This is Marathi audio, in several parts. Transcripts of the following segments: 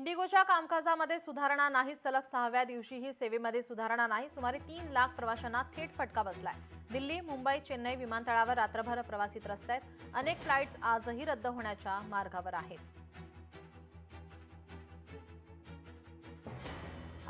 इंडिगोच्या कामकाजामध्ये सुधारणा नाही. सलग 6व्या दिवशीही सेवेमध्ये सुधारणा नाही. सुमारे 3 लाख प्रवाशांना थेट फटका बसलाय. दिल्ली, मुंबई, चेन्नई विमानतळावर रात्रभर प्रवासी त्रस्त आहेत. अनेक फ्लाइट्स आजही रद्द होण्याच्या मार्गावर आहेत.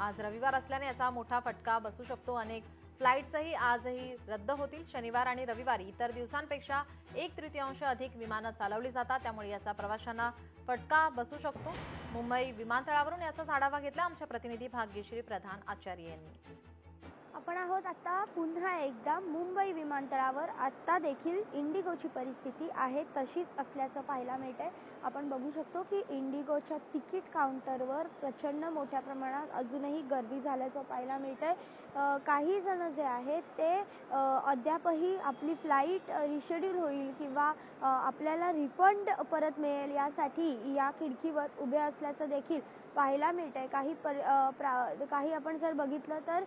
आज रविवार असल्याने याचा मोठा फटका बसू शकतो. अनेक फ्लाइट्सही आजही रद्द होतील. शनिवार आणि रविवारी इतर दिवसांपेक्षा 1/3 अधिक विमानं चालवली जातात. त्यामुळे याचा प्रवाशांना फटका बसू शकतो. मुंबई विमानतळावरून याचा आढावा घेतला आमच्या प्रतिनिधी भाग्यश्री प्रधान आचार्य यांनी. आपण आहोत आता पुन्हा एकदा मुंबई विमानतळावर. आता देखील इंडिगोची परिस्थिती आहे तशीच असल्याचं पाहायला मिळतंय. आपण बघू शकतो की इंडिगोच्या तिकीट काउंटरवर प्रचंड मोठ्या प्रमाणात अजूनही गर्दी झाल्याचं पाहायला मिळतंय. काही जण जे आहेत ते अद्यापही आपली फ्लाईट रिशेड्यूल होईल किंवा आपल्याला रिफंड परत मिळेल यासाठी या खिडकीवर उभे असल्याचं देखील पाहायला मिळतंय. काही आपण जर बघितलं तर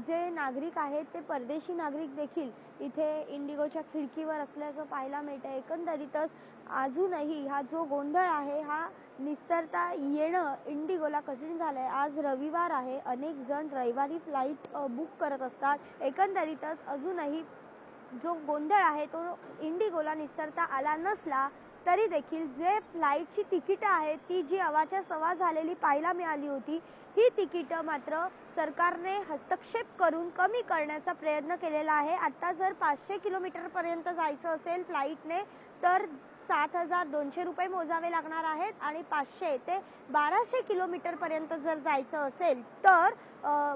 जे नागरिक आहेत ते परदेशी नागरिक देखील इथे इंडिगोच्या खिडकीवर असल्याचं पाहायला मिळतंय. एकंदरीतच अजूनही हा जो गोंधळ आहे हा निस्तरता येणं इंडिगोला कठीण झालंय. आज रविवार आहे. अनेक जण रविवारी फ्लाईट बुक करत असतात. एकंदरीतच अजूनही जो गोंधळ आहे तो इंडिगोला निस्तरता आला नसला तरी देखील जे फ्लाईटची तिकीटं आहेत ती जी अवाच्या सवा झालेली पाहायला मिळाली होती ही तिकीटं मात्र सरकारने हस्तक्षेप करून कमी करण्याचा प्रयत्न केलेला आहे. आता जर 500 किलोमीटरपर्यंत जायचं असेल फ्लाईटने तर 7,200 रुपये मोजावे लागणार आहेत आणि 500 ते 1200 किलोमीटरपर्यंत जर जायचं असेल तर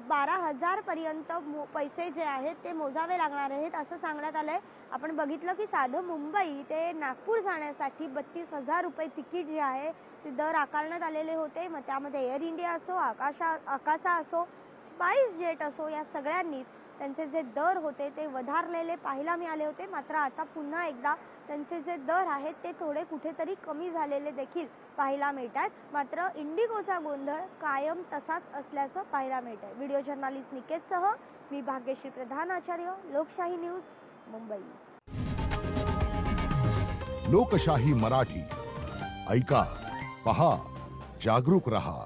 12,000 पर्यंत पैसे जे आहेत ते मोजावे लागणार आहेत असं सांगण्यात आलंय. आपण बघितलं की साधं मुंबई ते नागपूर जाण्यासाठी 32,000 रुपये तिकीट जे आहे ते दर आकारण्यात आलेले होते. मग त्यामध्ये एअर इंडिया असो, आकाशा असो, स्पाइस जेट असो या सगळ्यांनीच त्यांचे जे दर होते ते वधारलेले पाहायला मिळाले होते. मात्र आता पुन्हा एकदा त्यांचे जे दर आहेत ते थोडे कुठेतरी कमी झालेले देखील पाहायला मिळतात. मात्र इंडिगोचा गोंधळ कायम तसाच असल्याचं पाहायला मिळतंय. व्हिडिओ जर्नलिस्ट निकेतसह मी भाग्यश्री प्रधान आचार्य, लोकशाही न्यूज, मुंबई. लोकशाही मराठी ऐका, पहा, जागरूक रहा.